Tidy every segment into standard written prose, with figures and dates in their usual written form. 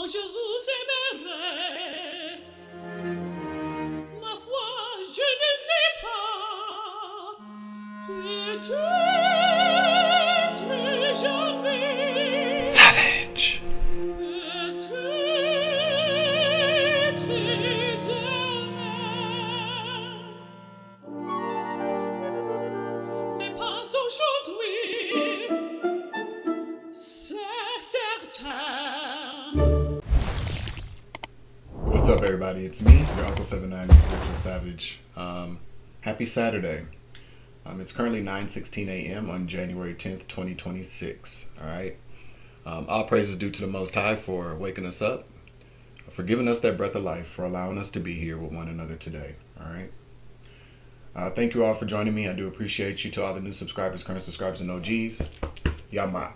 je vous aimerai. Ma foi, je ne sais pas. Peut-être jamais. Savage. Peut-être demain. Mais pas aujourd'hui. C'est certain. What's up, everybody? It's me, your Uncle 79, the Spiritual Savage. Happy Saturday. It's currently 9:16 a.m. on January 10th, 2026. All right. All praise is due to the Most High for waking us up, for giving us that breath of life, for allowing us to be here with one another today. All right. Thank you all for joining me. I do appreciate you. To all the new subscribers, current subscribers, and OGs, Yama.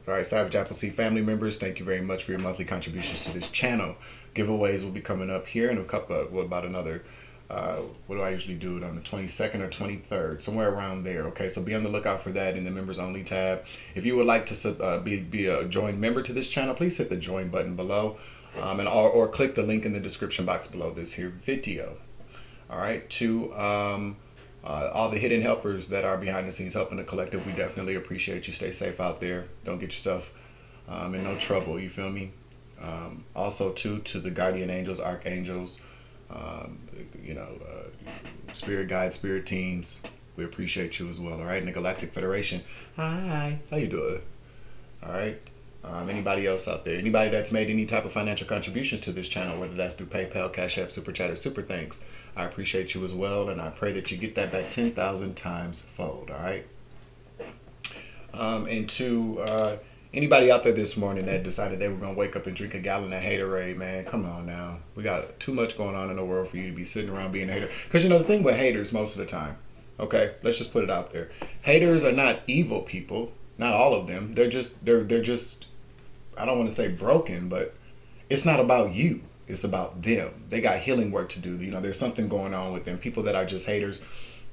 All right, Savage Appleseed family members, thank you very much for your monthly contributions to this channel. Giveaways will be coming up here in a couple of, about another, what do I usually do it on the 22nd or 23rd, somewhere around there. Okay, so be on the lookout for that in the members only tab. If you would like to be a join member to this channel, please hit the join button below, or click the link in the description box below this here video. All right, to all the hidden helpers that are behind the scenes helping the collective, we definitely appreciate you. Stay safe out there. Don't get yourself in no trouble. You feel me? Also, too, to the guardian angels, archangels, spirit guides, spirit teams, we appreciate you as well. All right, and the Galactic Federation, hi, how you doing? All right. Anybody else out there? Anybody that's made any type of financial contributions to this channel, whether that's through PayPal, Cash App, Super Chat, or Super Thanks, I appreciate you as well, and I pray that you get that back 10,000 times fold. All right. And to anybody out there this morning that decided they were gonna wake up and drink a gallon of haterade, man, come on now. We got too much going on in the world for you to be sitting around being a hater. Because the thing with haters, most of the time, okay, let's just put it out there. Haters are not evil people. Not all of them. They're just. I don't want to say broken, but it's not about you. It's about them. They got healing work to do. There's something going on with them. People that are just haters,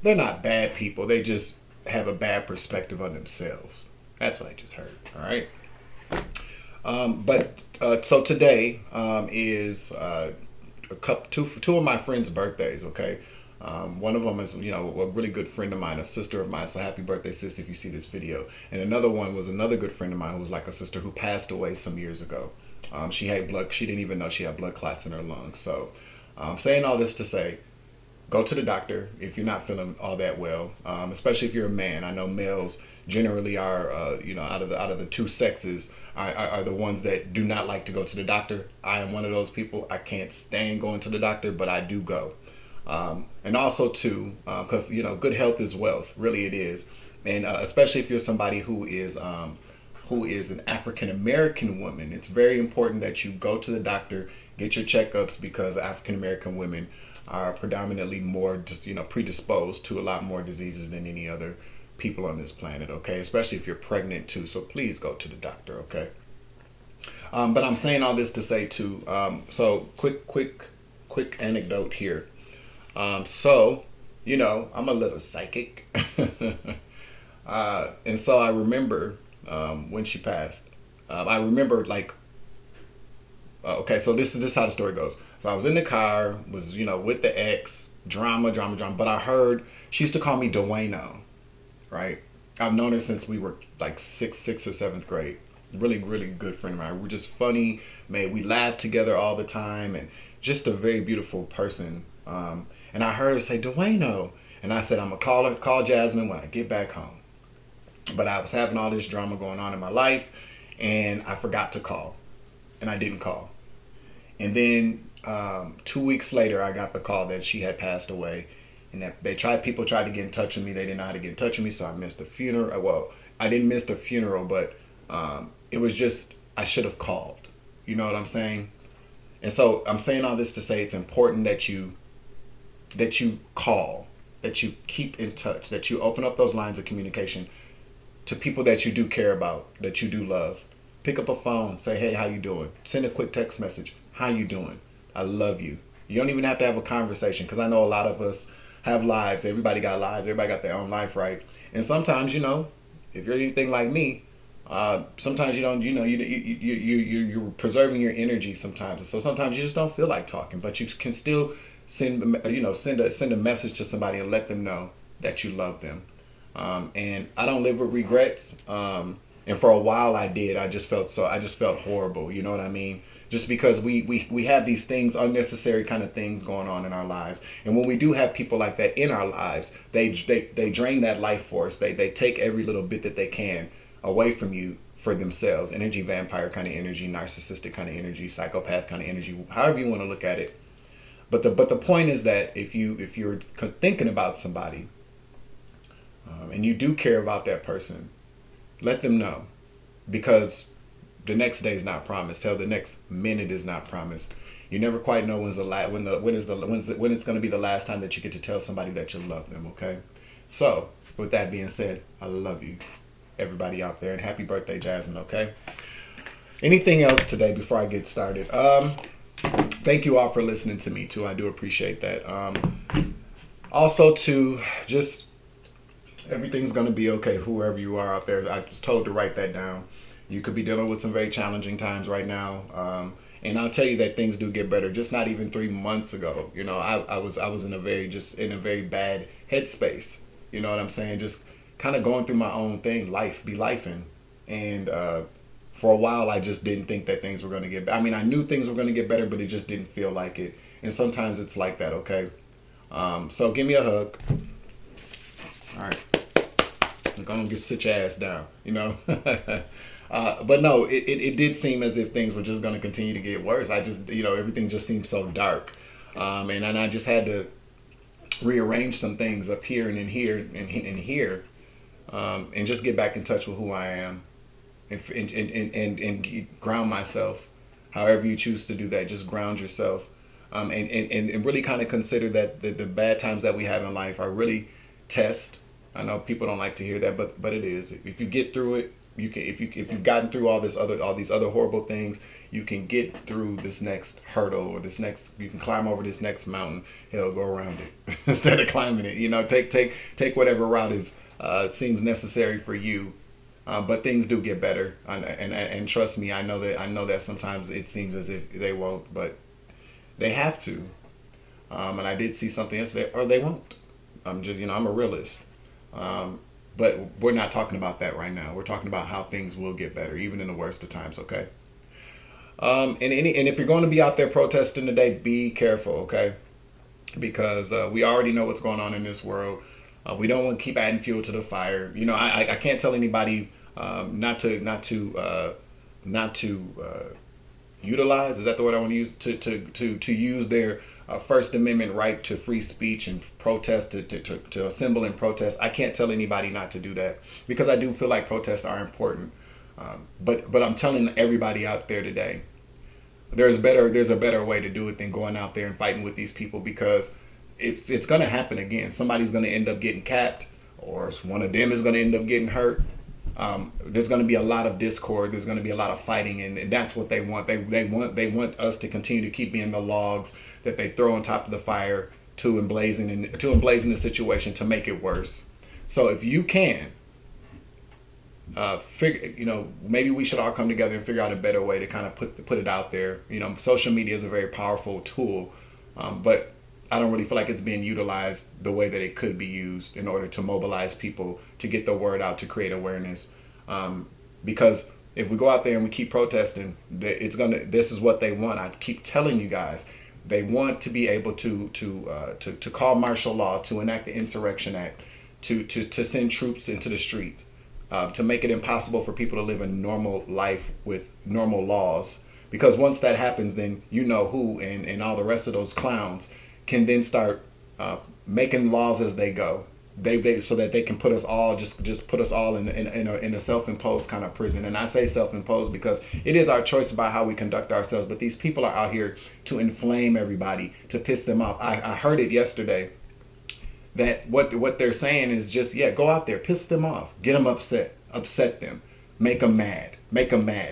they're not bad people. They just have a bad perspective on themselves. That's what I just heard. All right. So today is two of my friends' birthdays. Okay. One of them is, a really good friend of mine, a sister of mine. So happy birthday, sis, if you see this video. And another one was another good friend of mine who was like a sister who passed away some years ago. She didn't even know she had blood clots in her lungs. So saying all this to say, go to the doctor if you're not feeling all that well, especially if you're a man. I know males generally are, out of the two sexes, are the ones that do not like to go to the doctor. I am one of those people. I can't stand going to the doctor, but I do go. And also too, because good health is wealth, really it is, and especially if you're somebody who is an African American woman, it's very important that you go to the doctor, get your checkups, because African American women are predominantly more just predisposed to a lot more diseases than any other people on this planet. Okay, especially if you're pregnant too. So please go to the doctor. Okay. But I'm saying all this to say too. So quick anecdote here. So, I'm a little psychic. And so I remember when she passed. I remember okay, so this is how the story goes. So I was in the car, was, with the ex, drama. But I heard, she used to call me Dwayno, right? I've known her since we were like sixth or seventh grade. Really, really good friend of mine. We're just funny, man. We laugh together all the time, and just a very beautiful person. And I heard her say, Dwayno. And I said, I'm going to call Jasmine when I get back home. But I was having all this drama going on in my life, and I forgot to call. And I didn't call. And then 2 weeks later, I got the call that she had passed away. And that people tried to get in touch with me. They didn't know how to get in touch with me, so I missed the funeral. Well, I didn't miss the funeral, but it was just, I should have called. You know what I'm saying? And so I'm saying all this to say it's important that you call, that you keep in touch, that you open up those lines of communication to people that you do care about, that you do love. Pick up a phone, say, hey, how you doing? Send a quick text message. How you doing? I love you. You don't even have to have a conversation, because I know a lot of us have lives. Everybody got lives. Everybody got their own life, right? And sometimes, if you're anything like me, Sometimes you don't, you're preserving your energy sometimes. So sometimes you just don't feel like talking, but you can still send a message to somebody and let them know that you love them. And I don't live with regrets. And for a while I did. I just felt horrible. You know what I mean? Just because we have these things, unnecessary kind of things going on in our lives. And when we do have people like that in our lives, they drain that life force. They take every little bit that they can away from you for themselves. Energy vampire kind of energy, narcissistic kind of energy, psychopath kind of energy, however you want to look at it. But the point is that if you're thinking about somebody, and you do care about that person, let them know, because the next day is not promised. Hell, the next minute is not promised. You never quite know when it's going to be the last time that you get to tell somebody that you love them. Okay, so with that being said, I love you, everybody out there, and happy birthday, Jasmine. Okay. Anything else today before I get started? Thank you all for listening to me too. I do appreciate that. Also, to just everything's gonna be okay. Whoever you are out there, I was told to write that down. You could be dealing with some very challenging times right now, and I'll tell you that things do get better. Just not even 3 months ago, I was in a very bad headspace. You know what I'm saying? Just kind of going through my own thing, be lifing, and for a while I just didn't think that things were going to get better. I mean, I knew things were going to get better, but it just didn't feel like it. And sometimes it's like that. Okay, so give me a hug. All right. Go and sit your ass down, but no, it did seem as if things were just going to continue to get worse. I just, everything just seemed so dark. And I just had to rearrange some things up here and in here and here, and just get back in touch with who I am, and ground myself. However you choose to do that, just ground yourself, and really kind of consider that the bad times that we have in life are really tests. I know people don't like to hear that, but it is. If you get through it, you can. If you've gotten through all these other horrible things, you can get through this next hurdle, or you can climb over this next mountain. Hell, go around it instead of climbing it. Take whatever route is seems necessary for you. But things do get better, and trust me, I know that sometimes it seems as if they won't, but they have to. And I did see something yesterday, or they won't. I'm a realist. But we're not talking about that right now. We're talking about how things will get better, even in the worst of times. Okay. And if you're going to be out there protesting today, be careful. Okay. Because we already know what's going on in this world. We don't want to keep adding fuel to the fire. I can't tell anybody not to utilize. Is that the word I want to use? To use their First Amendment right to free speech and protest, to assemble and protest. I can't tell anybody not to do that, because I do feel like protests are important. But I'm telling everybody out there today, there's a better way to do it than going out there and fighting with these people, because it's going to happen again. Somebody's going to end up getting capped, or one of them is going to end up getting hurt. There's going to be a lot of discord. There's going to be a lot of fighting, and that's what they want. They want us to continue to keep being the logs that they throw on top of the fire to emblazon the situation, to make it worse. So if you can maybe we should all come together and figure out a better way to kind of put it out there. Social media is a very powerful tool, but I don't really feel like it's being utilized the way that it could be used in order to mobilize people, to get the word out, to create awareness. Because if we go out there and we keep protesting, this is what they want. I keep telling you guys, they want to be able to call martial law, to enact the Insurrection Act, to send troops into the streets, to make it impossible for people to live a normal life with normal laws. Because once that happens, then who and all the rest of those clowns can then start making laws as they go. They so that they can put us all just put us all in a self-imposed kind of prison. And I say self-imposed because it is our choice about how we conduct ourselves. But these people are out here to inflame everybody, to piss them off. I heard it yesterday that what they're saying is just, go out there, piss them off, get them upset them, make them mad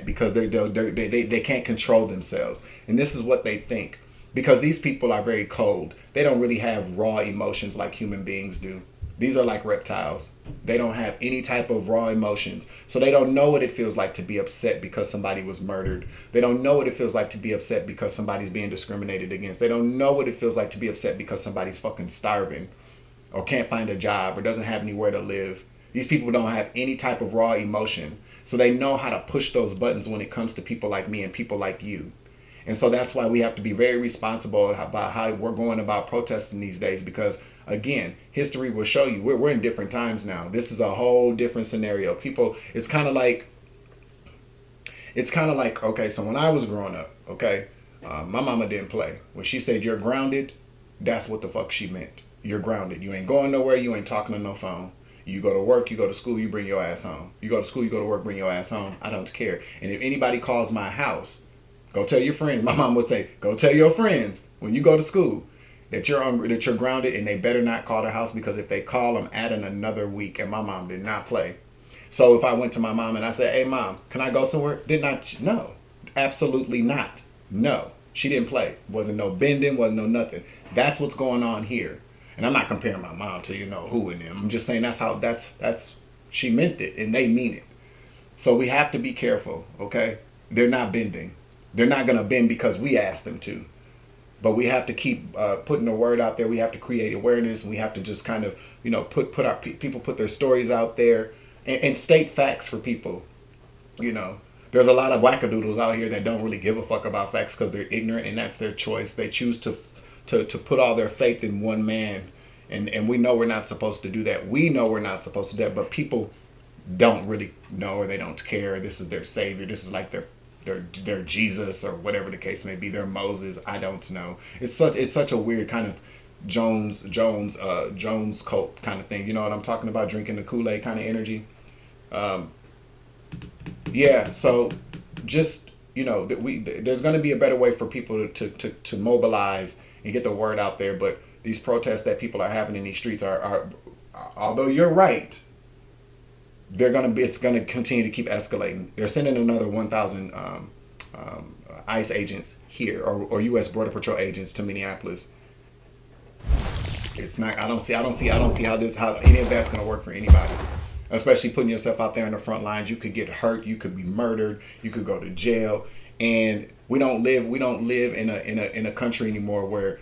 because they can't control themselves. And this is what they think, because these people are very cold. They don't really have raw emotions like human beings do. These are like reptiles. They don't have any type of raw emotions. So they don't know what it feels like to be upset because somebody was murdered. They don't know what it feels like to be upset because somebody's being discriminated against. They don't know what it feels like to be upset because somebody's fucking starving or can't find a job or doesn't have anywhere to live. These people don't have any type of raw emotion. So they know how to push those buttons when it comes to people like me and people like you. And so that's why we have to be very responsible about how we're going about protesting these days, because again, history will show you we're in different times now. This is a whole different scenario. People, it's kind of like, okay, so when I was growing up, okay, my mama didn't play. When she said you're grounded, that's what the fuck she meant. You're grounded. You ain't going nowhere. You ain't talking on no phone. You go to work, you go to school, you bring your ass home. You go to school, you go to work, bring your ass home. I don't care. And if anybody calls my house, go tell your friends. My mom would say, go tell your friends when you go to school that you're grounded, and they better not call the house, because if they call, I'm adding another week. And my mom did not play. So if I went to my mom and I said, hey mom, can I go somewhere? No, absolutely not. No, she didn't play. Wasn't no bending, wasn't no nothing. That's what's going on here. And I'm not comparing my mom to who and them. I'm just saying that's she meant it, and they mean it. So we have to be careful, okay? They're not bending. They're not gonna bend because we asked them to. But we have to keep putting the word out there. We have to create awareness. We have to just kind of put our people put their stories out there and state facts for people. There's a lot of wackadoodles out here that don't really give a fuck about facts because they're ignorant, and that's their choice. They choose to put all their faith in one man, and we know we're not supposed to do that. We know we're not supposed to do that, but people don't really know, or they don't care. This is their savior. This is like their Jesus, or whatever the case may be. Their Moses. I don't know. It's such a weird kind of Jones cult kind of thing. You know what I'm talking about? Drinking the Kool-Aid kind of energy. Yeah. So just there's going to be a better way for people to mobilize and get the word out there. But these protests that people are having in these streets are although you're right, it's gonna continue to keep escalating. They're sending another 1,000 ICE agents here, or U.S. Border Patrol agents to Minneapolis. It's not. I don't see how any of that's gonna work for anybody. Especially putting yourself out there in the front lines. You could get hurt. You could be murdered. You could go to jail. And we don't live in a country anymore where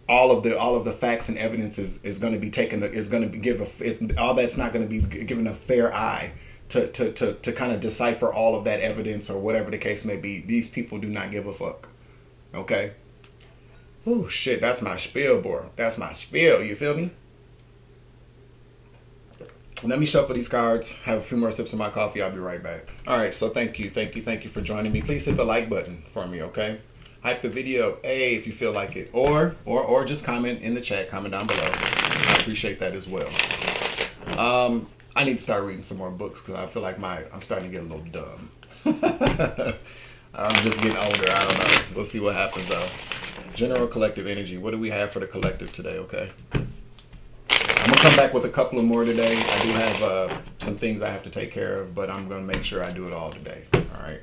all of the facts and evidence is going to be taken. Is going to be all that's not going to be given a fair eye to kind of decipher all of that evidence, or whatever the case may be. These people do not give a fuck. Okay. Oh shit, that's my spiel, boy. That's my spiel. You feel me? Let me shuffle these cards, have a few more sips of my coffee. I'll be right back. All right, so thank you for joining me. Please hit the like button for me, okay? Hype the video, if you feel like it, or just comment in the chat, comment down below. I appreciate that as well. I need to start reading some more books because I feel like I'm starting to get a little dumb. I'm just getting older. I don't know. We'll see what happens though. General collective energy. What do we have for the collective today? Okay. I'm gonna come back with a couple of more today. I do have some things I have to take care of, but I'm gonna make sure I do it all today. All right.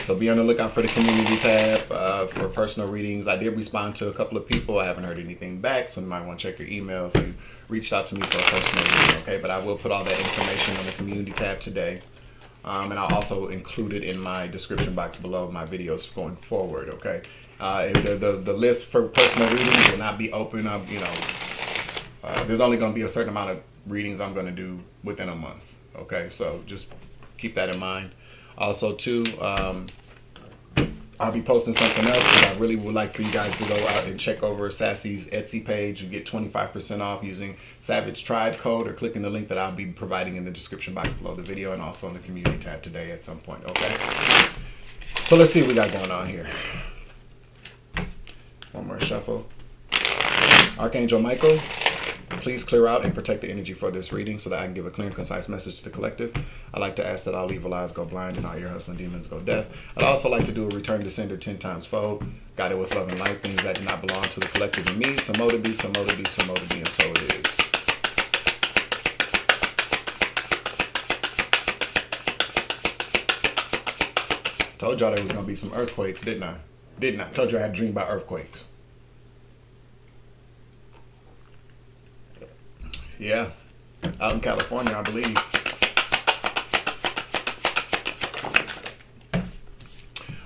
So be on the lookout for the community tab for personal readings. I did respond to a couple of people. I haven't heard anything back, so you might want to check your email if you reached out to me for a personal reading. Okay, but I will put all that information on the community tab today, and I'll also include it in my description box below my videos going forward. Okay. The list for personal readings will not be open up. There's only going to be a certain amount of readings I'm going to do within a month. Okay, so just keep that in mind. Also, too, I'll be posting something else, and I really would like for you guys to go out and check over Sassy's Etsy page. You get 25% off using Savage Tribe code, or clicking the link that I'll be providing in the description box below the video, and also in the community tab today at some point. Okay, so let's see what we got going on here. One more shuffle. Archangel Michael, please clear out and protect the energy for this reading so that I can give a clear and concise message to the collective. I'd like to ask that all evil eyes go blind and all ear hustling demons go deaf. I'd also like to do a return to sender 10 times fold, guided with love and light, things that do not belong to the collective and me. Some more to be, some more to be, some more to be, and so it is. Told y'all there was going to be some earthquakes, didn't I? Told you I had a dream about earthquakes. Yeah, out in California, I believe.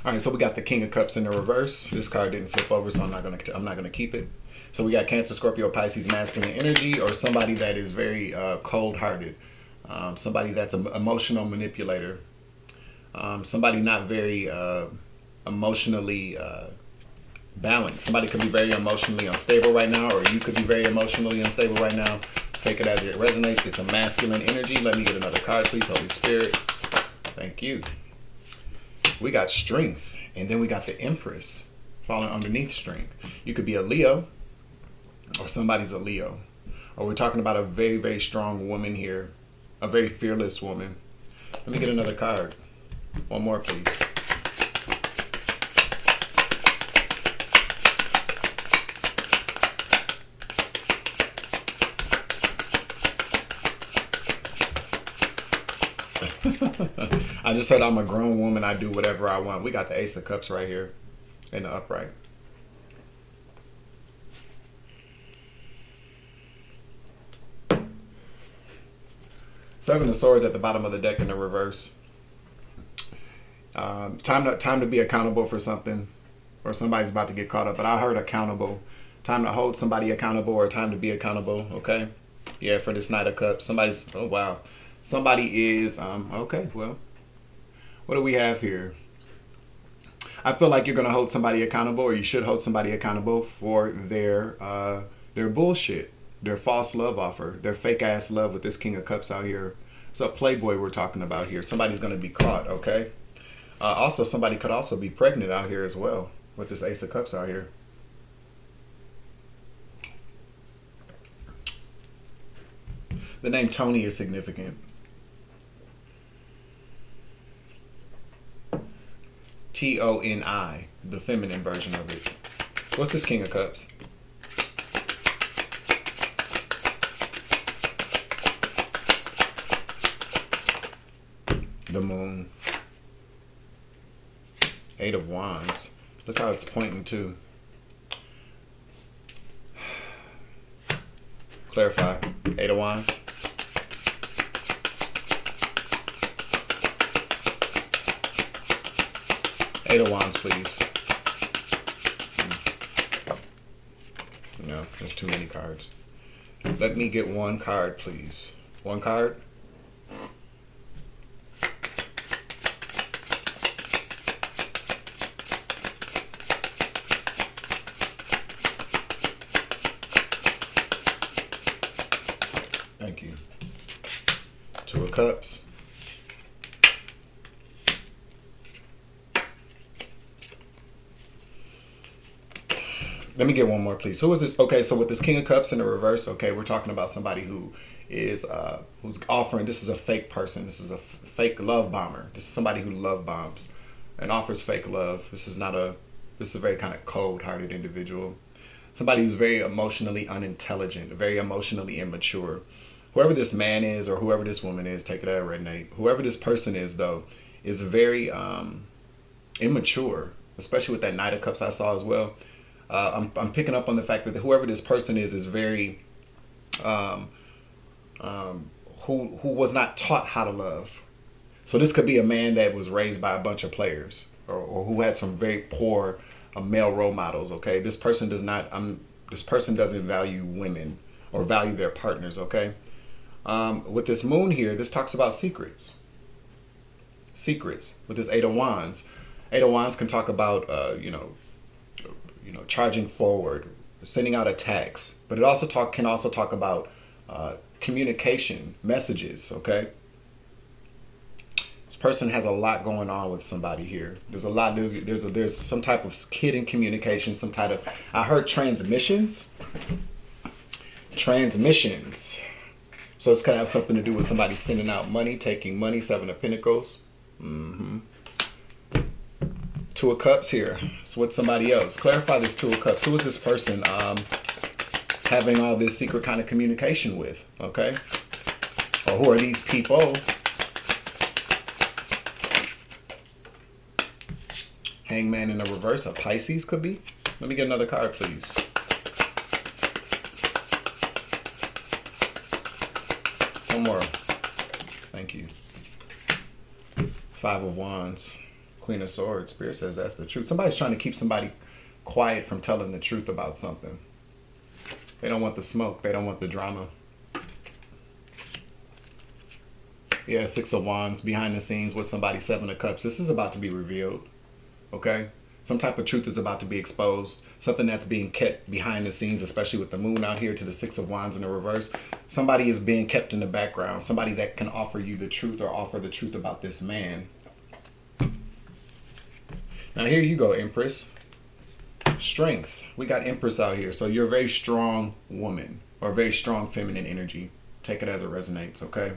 All right, so we got the King of Cups in the reverse. This card didn't flip over, so I'm not gonna keep it. So we got Cancer, Scorpio, Pisces, masculine energy, or somebody that is very cold-hearted, somebody that's an emotional manipulator, somebody not very emotionally balanced. Somebody could be very emotionally unstable right now, or you could be very emotionally unstable right now. Take it as it resonates. It's a masculine energy. Let me get another card, please, Holy Spirit. Thank you. We got strength, and then we got the Empress falling underneath strength. You could be a Leo, or somebody's a Leo. Or we're talking about a very, very strong woman here, a very fearless woman. Let me get another card. One more, please. I just heard I'm a grown woman. I do whatever I want. We got the Ace of Cups right here in the upright. Seven of Swords at the bottom of the deck in the reverse. Time to be accountable for something, or somebody's about to get caught up. But I heard accountable. Time to hold somebody accountable, or time to be accountable. Okay, yeah, for this Knight of Cups. Oh wow, somebody is okay. Well, what do we have here? I feel like you're gonna hold somebody accountable, or you should hold somebody accountable for their bullshit, their false love offer, their fake ass love with this King of Cups out here. It's a playboy we're talking about here. Somebody's gonna be caught. Okay. Also, somebody could also be pregnant out here as well with this Ace of Cups out here. The name Tony is significant. Toni, the feminine version of it. What's this King of Cups? The Moon. Eight of Wands. Look how it's pointing to. Clarify. Eight of Wands. Eight of Wands, please. No, there's too many cards. Let me get one card, please. One card. Thank you. Two of Cups. Let me get one more, please. Who is this? Okay, so with this King of Cups in the reverse, okay, we're talking about somebody who is who's offering. This is a fake person. This is a fake love bomber. This is somebody who love bombs and offers fake love. This is a very kind of cold-hearted individual. Somebody who's very emotionally unintelligent, very emotionally immature. Whoever this man is or whoever this woman is, take it out, Rednate. Whoever this person is, though, is very immature, especially with that Knight of Cups I saw as well. I'm picking up on the fact that whoever this person is very who was not taught how to love. So this could be a man that was raised by a bunch of players, or who had some very poor male role models. Okay, this person does not. This person doesn't value women or value their partners. Okay, with this Moon here, this talks about secrets. Secrets with this Eight of Wands. Eight of Wands can talk about charging forward, sending out attacks, but it can also talk about communication, messages. Okay, this person has a lot going on with somebody here. There's a lot. There's some type of hidden communication. Some type of. I heard transmissions. Transmissions. So it's gonna have something to do with somebody sending out money, taking money. Seven of Pentacles. Two of Cups here. It's with somebody else. Clarify this Two of Cups. Who is this person having all this secret kind of communication with? Okay. Or who are these people? Hangman in the reverse. A Pisces could be. Let me get another card, please. One more. Thank you. Five of Wands. Queen of Swords. Spirit says that's the truth. Somebody's trying to keep somebody quiet from telling the truth about something. They don't want the smoke. They don't want the drama. Yeah, Six of Wands. Behind the scenes with somebody. Seven of Cups. This is about to be revealed. Okay? Some type of truth is about to be exposed. Something that's being kept behind the scenes, especially with the moon out here to the Six of Wands in the reverse. Somebody is being kept in the background. Somebody that can offer you the truth or offer the truth about this man. Now here you go, Empress. Strength. We got Empress out here. So you're a very strong woman or very strong feminine energy. Take it as it resonates, okay?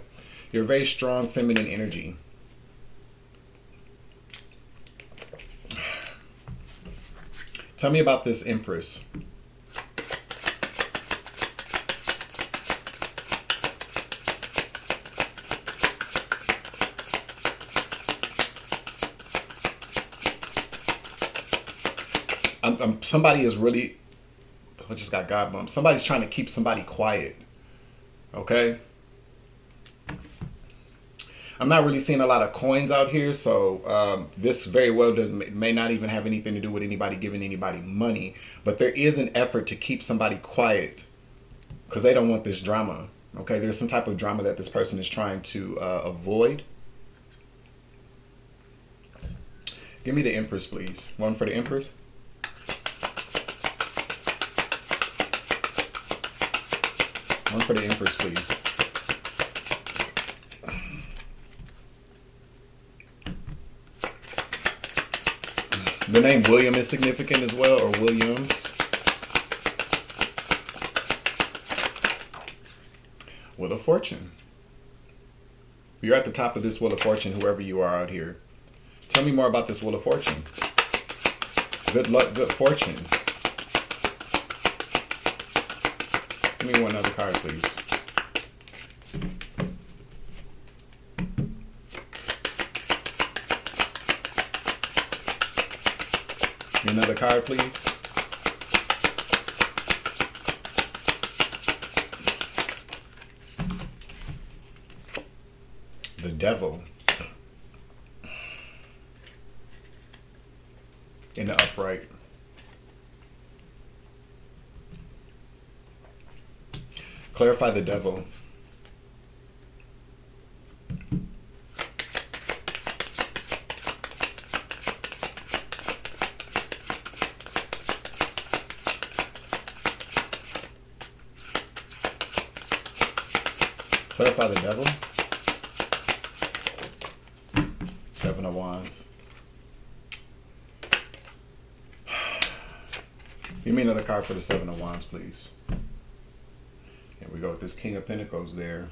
You're a very strong feminine energy. Tell me about this Empress. Somebody is really, I just got God bumped. Somebody's trying to keep somebody quiet. Okay? I'm not really seeing a lot of coins out here, so this very well may not even have anything to do with anybody giving anybody money. But there is an effort to keep somebody quiet because they don't want this drama. Okay, there's some type of drama that this person is trying to avoid. Give me the Empress, please. One for the Empress. One for the Empress, please. The name William is significant as well, or Williams. Wheel of Fortune. You're at the top of this Wheel of Fortune, whoever you are out here. Tell me more about this Wheel of Fortune. Good luck, good fortune. Give me one other card, please. Give me another card, please. The Devil. In the upright. Clarify the Devil. Clarify the Devil. Seven of Wands. Give me another card for the Seven of Wands, please. Here we go with this King of Pentacles there.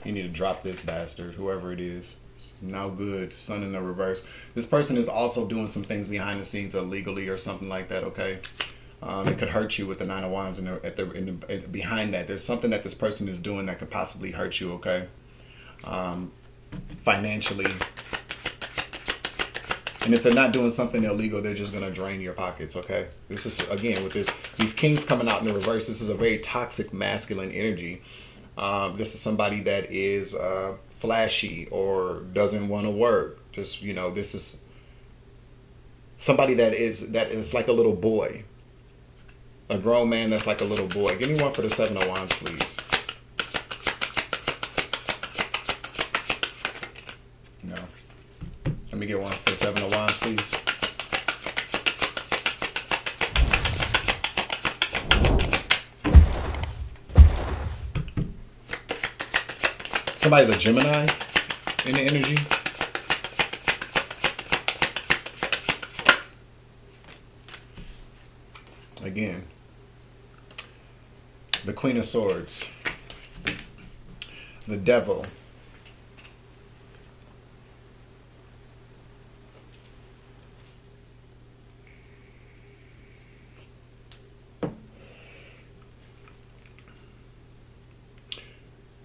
You need to drop this bastard, whoever it is. It's now good. Sun in the reverse. This person is also doing some things behind the scenes illegally or something like that, okay? It could hurt you with the Nine of Wands behind that. There's something that this person is doing that could possibly hurt you, okay? Financially. And if they're not doing something illegal, they're just going to drain your pockets, okay? This is, again, with these kings coming out in the reverse, this is a very toxic masculine energy. This is somebody that is flashy or doesn't want to work. Just, you know, this is somebody that is like a little boy. A grown man that's like a little boy. Give me one for the Seven of Wands, please. No. Let me get one for the Seven of Wands, please. Somebody's a Gemini in the energy. Again, the Queen of Swords, the Devil,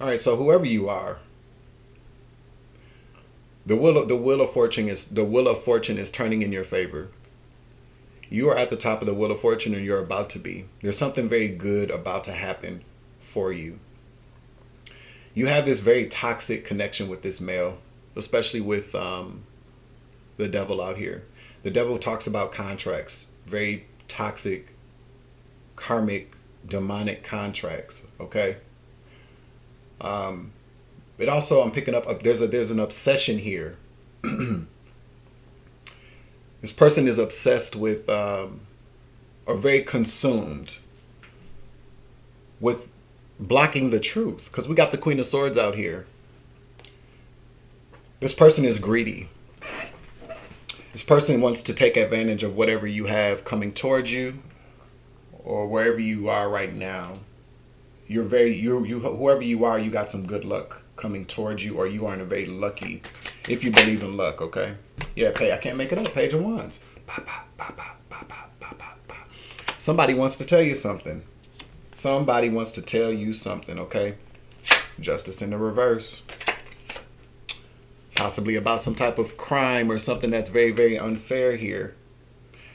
all right, so whoever you are, the wheel of fortune is turning in your favor. You are at the top of the Wheel of Fortune, and you're about to be. There's something very good about to happen for you. You have this very toxic connection with this male, especially with the devil out here. The devil talks about contracts, very toxic, karmic, demonic contracts. Okay. It also, I'm picking up, there's an obsession here. This person is obsessed with, or very consumed with blocking the truth. Because we got the Queen of Swords out here. This person is greedy. This person wants to take advantage of whatever you have coming towards you, or wherever you are right now. Whoever you are, you got some good luck coming towards you, or you are in a very lucky, if you believe in luck. Okay. Yeah, I can't make it up. Page of Wands. Somebody wants to tell you something. Somebody wants to tell you something, okay? Justice in the reverse. Possibly about some type of crime or something that's very, very unfair here.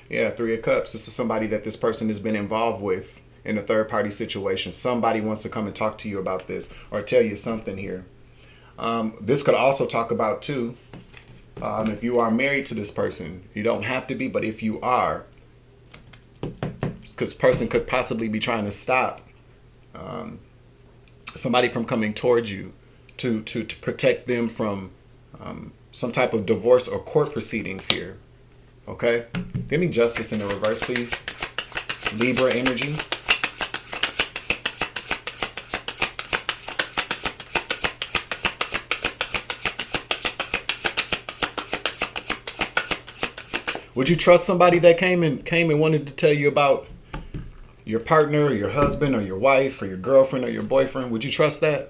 Yeah, Three of Cups. This is somebody that this person has been involved with in a third-party situation. Somebody wants to come and talk to you about this or tell you something here. This could also talk about, too, if you are married to this person. You don't have to be, but if you are, because person could possibly be trying to stop somebody from coming towards you to protect them from some type of divorce or court proceedings here. Okay? Give me justice in the reverse, please. Libra energy. Would you trust somebody that came and wanted to tell you about your partner or your husband or your wife or your girlfriend or your boyfriend? Would you trust that?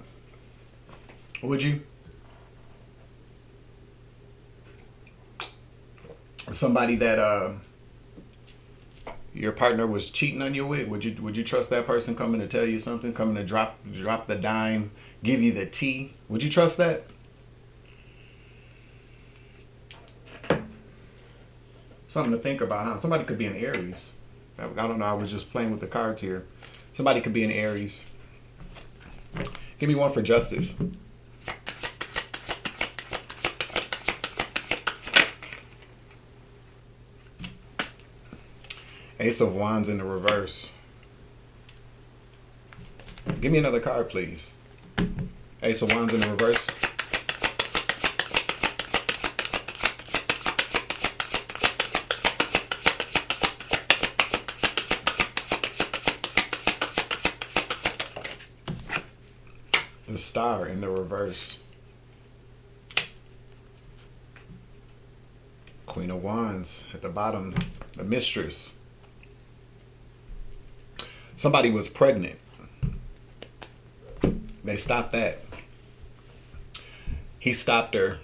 Would you? Somebody that your partner was cheating on you with, would you trust that person coming to tell you something, coming to drop the dime, give you the tea? Would you trust that? Something to think about, huh? Somebody could be an Aries. I don't know. I was just playing with the cards here. Somebody could be an Aries. Give me one for justice. Ace of Wands in the reverse. Give me another card, please. Ace of Wands in the reverse. The Star in the reverse. Queen of Wands at the bottom. The Mistress. Somebody was pregnant. They stopped that. He stopped her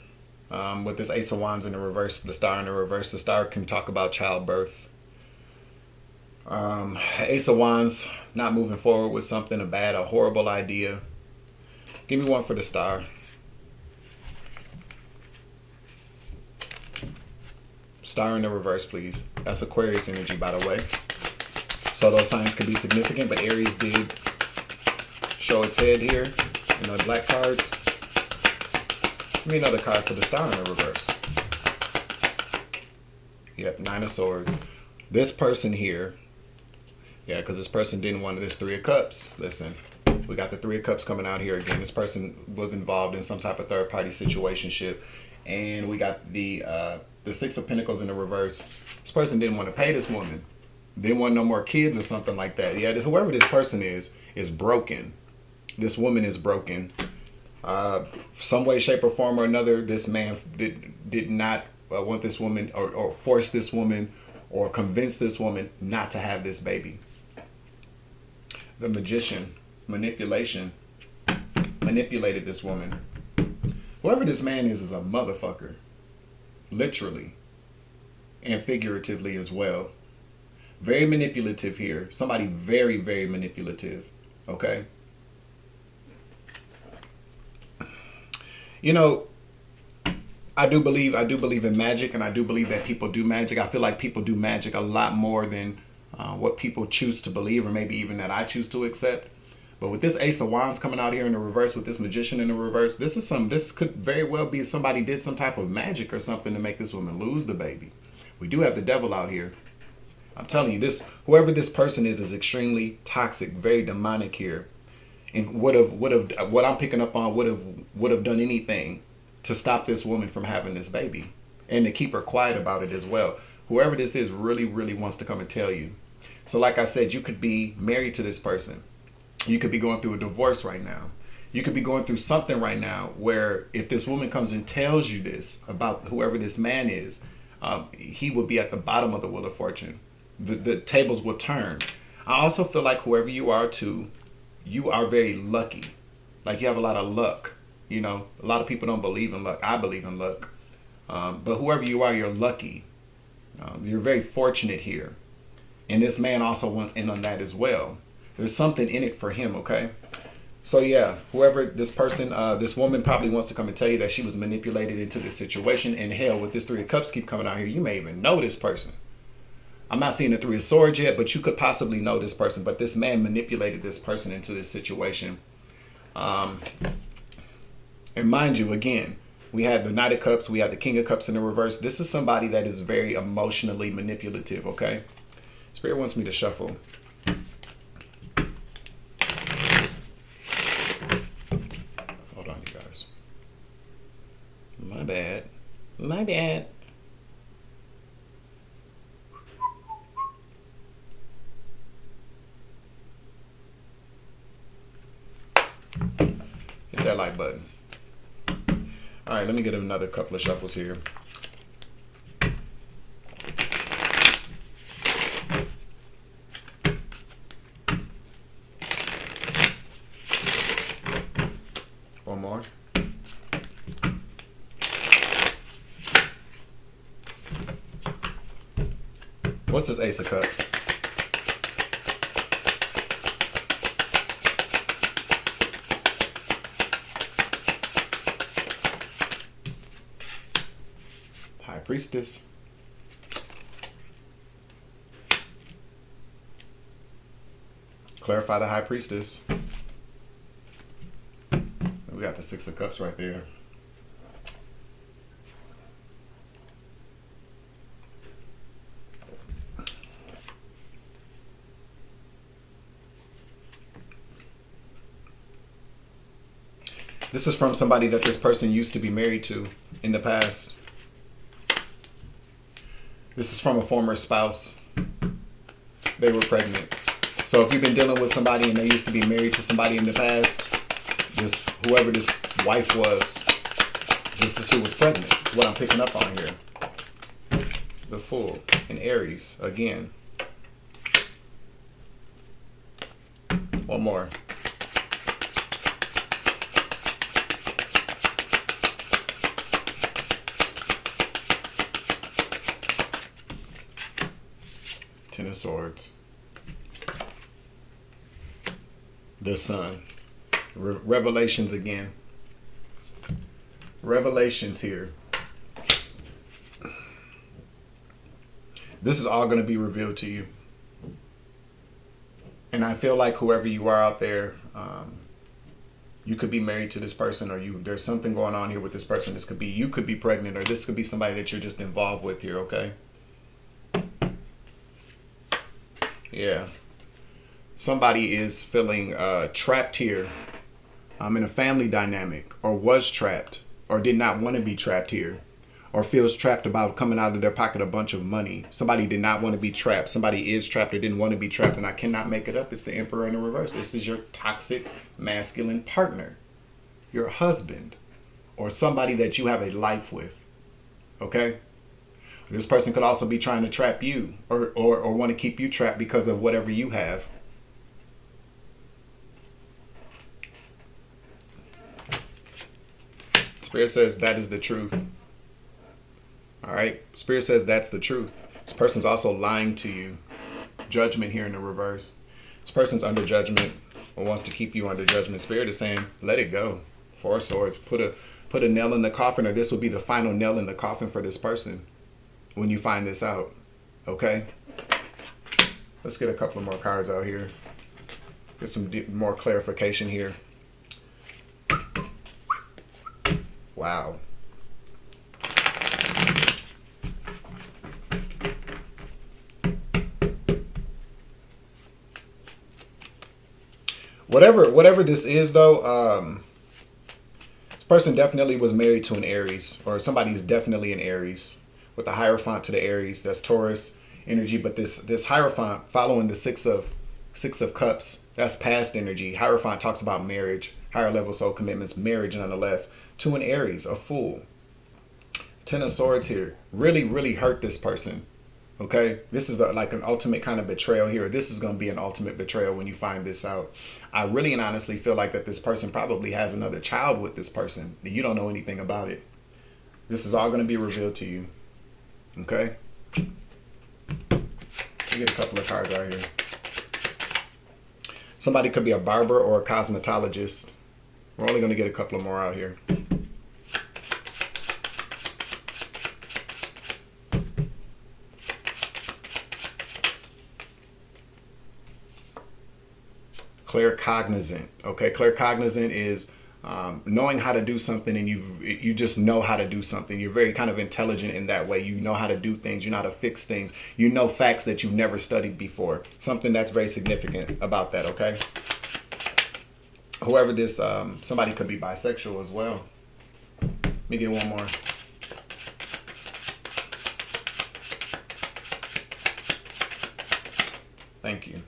with this Ace of Wands in the reverse, the Star in the reverse. The Star can talk about childbirth. Ace of Wands, not moving forward with something, a horrible idea. Give me one for the Star. Star in the reverse, please. That's Aquarius energy, by the way. So those signs can be significant, but Aries did show its head here in the black cards. Give me another card for the Star in the reverse. Yep, Nine of Swords. This person here, yeah, because this person didn't want this Three of Cups. Listen, we got the Three of Cups coming out here again. This person was involved in some type of third-party situationship, and we got the Six of Pentacles in the reverse. This person didn't want to pay this woman. Didn't want no more kids or something like that. Yeah, whoever this person is broken. This woman is broken. Some way, shape, or form or another, this man did not want this woman or force this woman or convince this woman not to have this baby. The Magician, manipulation, manipulated this woman. Whoever this man is a motherfucker. Literally. And figuratively as well. Very manipulative here. Somebody very, very manipulative. Okay? You know, I do believe in magic, and I do believe that people do magic. I feel like people do magic a lot more than what people choose to believe, or maybe even that I choose to accept. But with this Ace of Wands coming out here in the reverse, with this Magician in the reverse, this could very well be somebody did some type of magic or something to make this woman lose the baby. We do have the Devil out here. I'm telling you, whoever this person is extremely toxic, very demonic here, and would have what I'm picking up on would have done anything to stop this woman from having this baby, and to keep her quiet about it as well. Whoever this is really, really wants to come and tell you. So like I said, you could be married to this person. You could be going through a divorce right now. You could be going through something right now where if this woman comes and tells you this about whoever this man is, he will be at the bottom of the Wheel of Fortune. The tables will turn. I also feel like whoever you are too, you are very lucky. Like you have a lot of luck. You know, a lot of people don't believe in luck. I believe in luck. But whoever you are, you're lucky. You're very fortunate here. And this man also wants in on that as well. There's something in it for him, okay? So yeah, whoever this person, this woman probably wants to come and tell you that she was manipulated into this situation. And hell, with this Three of Cups keep coming out here, you may even know this person. I'm not seeing the Three of Swords yet, but you could possibly know this person. But this man manipulated this person into this situation. And mind you, again, we have the Knight of Cups, we have the King of Cups in the reverse. This is somebody that is very emotionally manipulative, okay? Spirit wants me to shuffle. Hold on, you guys. My bad. My bad. Hit that like button. All right, let me get another couple of shuffles here. One more. What's this Ace of Cups? High Priestess. Clarify the High Priestess. We got the Six of Cups right there. This is from somebody that this person used to be married to in the past. This is from a former spouse. They were pregnant. So if you've been dealing with somebody and they used to be married to somebody in the past, just whoever this wife was, this is who was pregnant. What I'm picking up on here. The Fool in Aries again. One more. Ten of Swords. The Sun. Revelations again. Revelations here. This is all going to be revealed to you. And I feel like whoever you are out there, you could be married to this person, or there's something going on here with this person. This could be, you could be pregnant, or this could be somebody that you're just involved with here, okay? Yeah. Somebody is feeling trapped here in a family dynamic, or was trapped, or did not want to be trapped here, or feels trapped about coming out of their pocket a bunch of money. Somebody did not want to be trapped. Somebody is trapped or didn't want to be trapped, and I cannot make it up. It's the Emperor in the reverse. This is your toxic masculine partner, your husband, or somebody that you have a life with, okay? This person could also be trying to trap you, or want to keep you trapped because of whatever you have. Spirit says that is the truth. All right. Spirit says that's the truth. This person's also lying to you. Judgment here in the reverse. This person's under judgment or wants to keep you under judgment. Spirit is saying, let it go. Four of Swords. Put a nail in the coffin, or this will be the final nail in the coffin for this person when you find this out. Okay. Let's get a couple more cards out here. Get some more clarification here. Wow. Whatever this is, though, this person definitely was married to an Aries, or somebody's definitely an Aries with the Hierophant to the Aries. That's Taurus energy, but this Hierophant following the Six of Cups, that's past energy. Hierophant talks about marriage, higher level soul commitments, marriage nonetheless, to an Aries, a Fool. Ten of Swords here. Really, really hurt this person. Okay? This is like an ultimate kind of betrayal here. This is going to be an ultimate betrayal when you find this out. I really and honestly feel like that this person probably has another child with this person. You don't know anything about it. This is all going to be revealed to you. Okay? Let me get a couple of cards out here. Somebody could be a barber or a cosmetologist. We're only going to get a couple of more out here. Claircognizant. Okay, claircognizant is knowing how to do something, and you just know how to do something. You're very kind of intelligent in that way. You know how to do things. You know how to fix things. You know facts that you've never studied before. Something that's very significant about that. Okay. Whoever this, somebody could be bisexual as well. Let me get one more. Thank you.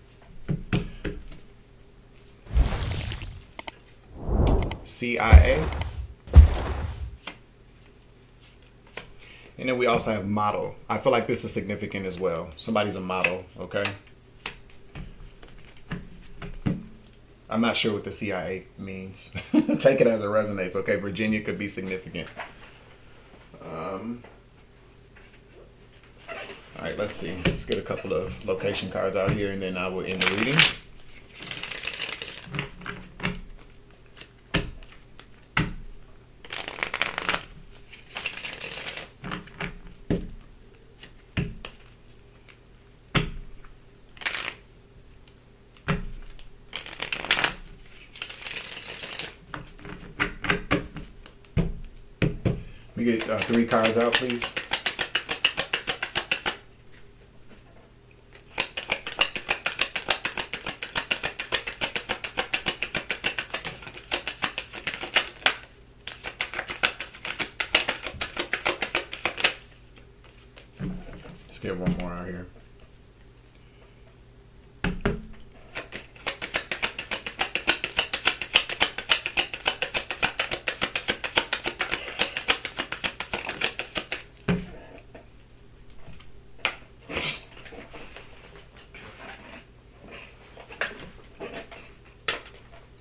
CIA. And then we also have model. I feel like this is significant as well. Somebody's a model, okay? I'm not sure what the CIA means. Take it as it resonates, okay? Virginia could be significant. All right, let's see. Let's get a couple of location cards out here, and then I will end the reading. Let me get 3 cards out, please. Let's get one more out here.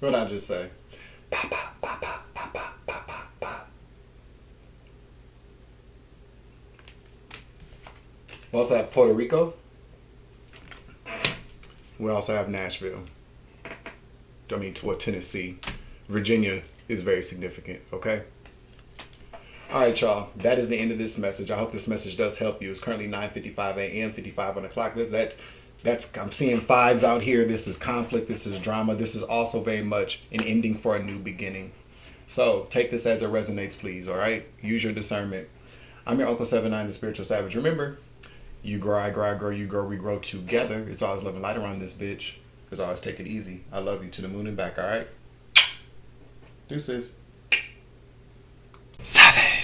What did I just say? Pa, pa, pa, pa, pa, pa, pa, pa, pa. We also have Puerto Rico. We also have Nashville. I mean, Tennessee. Virginia is very significant, okay? All right, y'all. That is the end of this message. I hope this message does help you. It's currently 9:55 a.m., 55 on the clock. That's I'm seeing 5s out here. This is conflict. This is drama. This is also very much an ending for a new beginning. So take this as it resonates, please. All right. Use your discernment. I'm your Uncle 79, the Spiritual Savage. Remember, you grow, I grow, I grow, you grow, we grow together. It's always love and light around this bitch. Because I always take it easy. I love you to the moon and back. All right. Deuces. Savage.